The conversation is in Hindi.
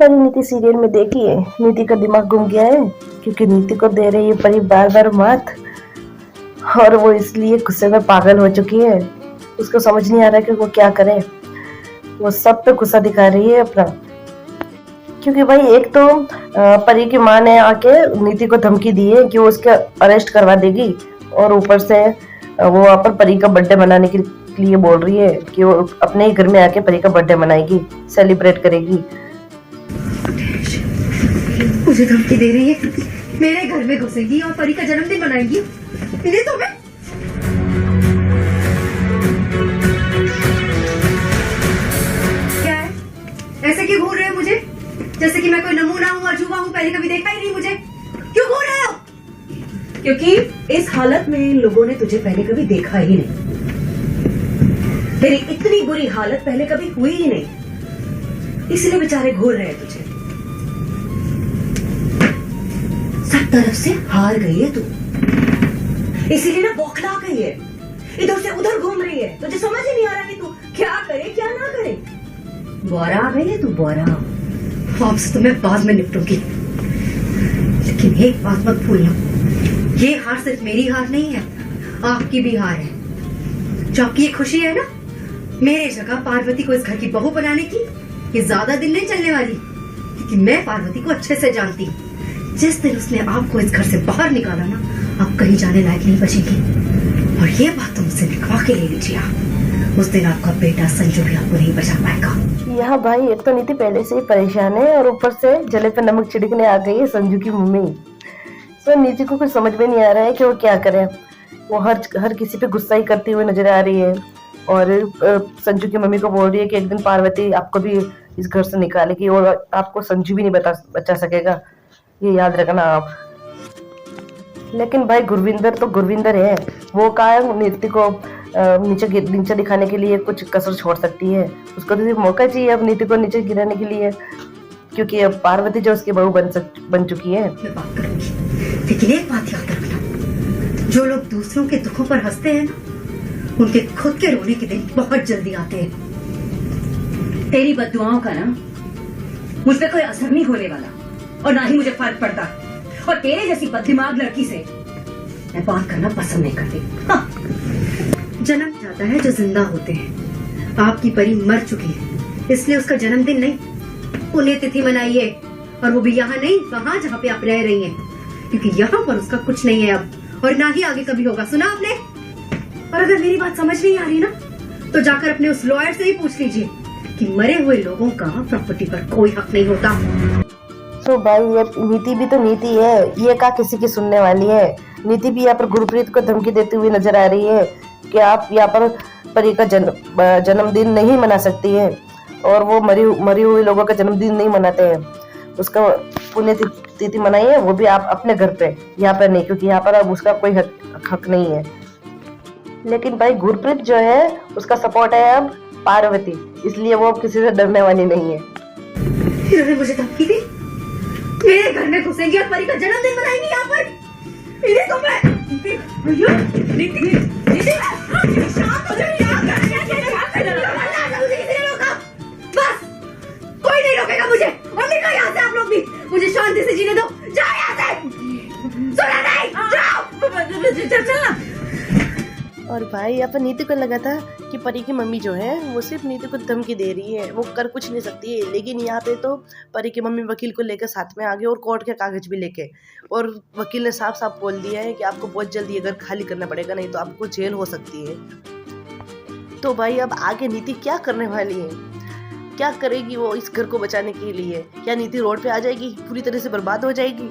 पर नीति सीरियल में देखिए, नीति का दिमाग घूम गया है क्योंकि नीति को दे रही है परी बार बार मात, और वो इसलिए गुस्से में पागल हो चुकी है। उसको समझ नहीं आ रहा कि वो क्या करे। वो सब पे गुस्सा दिखा रही है अपना, क्योंकि भाई एक तो परी की माँ ने आके नीति को धमकी दी है कि वो उसके अरेस्ट करवा देगी, और ऊपर से वो वहाँ पर परी का बर्थडे मनाने के लिए बोल रही है कि वो अपने ही घर में आके परी का बर्थडे मनाएगी, सेलिब्रेट करेगी। मुझे धमकी दे रही है, मेरे घर में घुसेगी और परी का जन्मदिन मनाएगी। इन्हें तो मैं क्या है, ऐसे क्यों घूर रहे हो मुझे जैसे कि मैं कोई नमूना हूँ, अजूबा हूँ, पहले कभी देखा ही नहीं मुझे। क्यों घूर रहे हो? क्योंकि इस हालत में इन लोगों ने तुझे पहले कभी देखा ही नहीं। तेरी इतनी बुरी हालत पहले कभी हुई ही नहीं, इसलिए बेचारे घूर रहे हैं तुझे। सब तरफ से हार गई है तू, इसीलिए ना बौखला गई है, इधर से उधर घूम रही है। तुझे समझ ही नहीं आ रहा कि तू क्या करे क्या ना करे। बौरा आ गई है तू, बौरा। आपसे तो मैं बाद में निपटूंगी, लेकिन एक बात मत भूलना, ये हार सिर्फ मेरी हार नहीं है, आपकी भी हार है। जो आपकी ये खुशी है ना मेरे जगह पार्वती को इस घर की बहू बनाने की, ये ज्यादा दिन नहीं चलने वाली, क्योंकि मैं पार्वती को अच्छे से जानती हूँ। जिस दिन उसने आपको इस घर से बाहर निकाला ना, आप कहीं जाने लायक नहीं बचेंगी। और ये बात तो मुझसे लिखवा के ले लीजिए आप, उस दिन आपका बेटा संजू भी आपको नहीं बचा पाएगा। यहाँ भाई एक तो नीति पहले से ही परेशान है, और ऊपर से जले पे नमक छिड़कने आ गई है संजू की मम्मी। तो नीति को कुछ समझ में नहीं आ रहा है कि वो क्या करे। वो हर किसी पे गुस्सा ही करती हुई नजर आ रही है, और संजू की मम्मी को बोल रही है कि एक दिन पार्वती आपको भी इस घर से निकालेगी, और आपको संजू भी नहीं बचा सकेगा, ये याद रखना आप। लेकिन भाई गुरविंदर तो गुरविंदर है, वो कहा है नीति को नीचे दिखाने के लिए कुछ कसर छोड़ सकती है। उसको तो सिर्फ मौका चाहिए अब नीति को नीचे गिराने के लिए, क्योंकि अब पार्वती जो उसकी बहू बन चुकी है। मैं बात करूंगी, लेकिन एक बात याद रखना, जो लोग दूसरों के दुखों पर हंसते हैं ना, उनके खुद के रोने के दिन बहुत जल्दी आते हैं। तेरी बद्दुआओं का ना मुझ पे कोई असर नहीं होने वाला, और ना ही मुझे फर्क पड़ता। और तेरे जैसी बददिमाग लड़की से मैं बात करना पसंद नहीं करती। हाँ। जन्म जाता है जो जिंदा होते हैं। आपकी परी मर चुकी है, इसलिए उसका जन्मदिन नहीं, पुण्यतिथि मनाइए, और वो भी यहाँ नहीं, वहाँ जहाँ पे आप रह रही हैं, क्योंकि यहाँ पर उसका कुछ नहीं है अब, और ना ही आगे कभी होगा। सुना आपने? और अगर मेरी बात समझ नहीं आ रही ना, तो जाकर अपने उस लॉयर से ही पूछ लीजिए कि मरे हुए लोगों का प्रॉपर्टी पर कोई हक नहीं होता। तो भाई ये नीति भी तो नीति है, ये क्या किसी की सुनने वाली है। नीति भी यहाँ पर गुरप्रीत को धमकी देती हुई नजर आ रही है कि आप यहाँ पर परी का जन्मदिन नहीं मना सकती है, और वो मरी हुई लोगों का जन्मदिन नहीं मनाते हैं। उसका पुण्यतिथि मनाइए, वो भी आप अपने घर पे, यहाँ पर नहीं, क्योंकि यहाँ पर अब उसका कोई हक नहीं है। लेकिन भाई गुरप्रीत जो है उसका सपोर्ट है अब पार्वती, इसलिए वो अब किसी से डरने वाली नहीं है। इन्होंने मुझे धमकी दी, मेरे घर में घुसेंगी और परी का जन्मदिन मनाएंगी यहाँ पर। इन्हें तो मैं शांत हो जाइए, बस कोई नहीं रोकेगा मुझे, और निकलो यहाँ से आप लोग भी, मुझे शांति से जीने दो। जाओ यहाँ से, सुना नहीं, जाओ चलना। और भाई यहाँ पर नीति को लगा था कि परी की मम्मी जो है वो सिर्फ नीति को धमकी दे रही है, वो कर कुछ नहीं सकती है। लेकिन यहाँ पे तो परी की मम्मी वकील को लेकर साथ में आ गई, और कोर्ट के कागज भी लेके, और वकील ने साफ साफ बोल दिया है कि आपको बहुत जल्दी ये घर खाली करना पड़ेगा, नहीं तो आपको जेल हो सकती है। तो भाई अब आगे नीति क्या करने वाली है, क्या करेगी वो इस घर को बचाने के लिए? क्या नीति रोड पे आ जाएगी, पूरी तरह से बर्बाद हो जाएगी?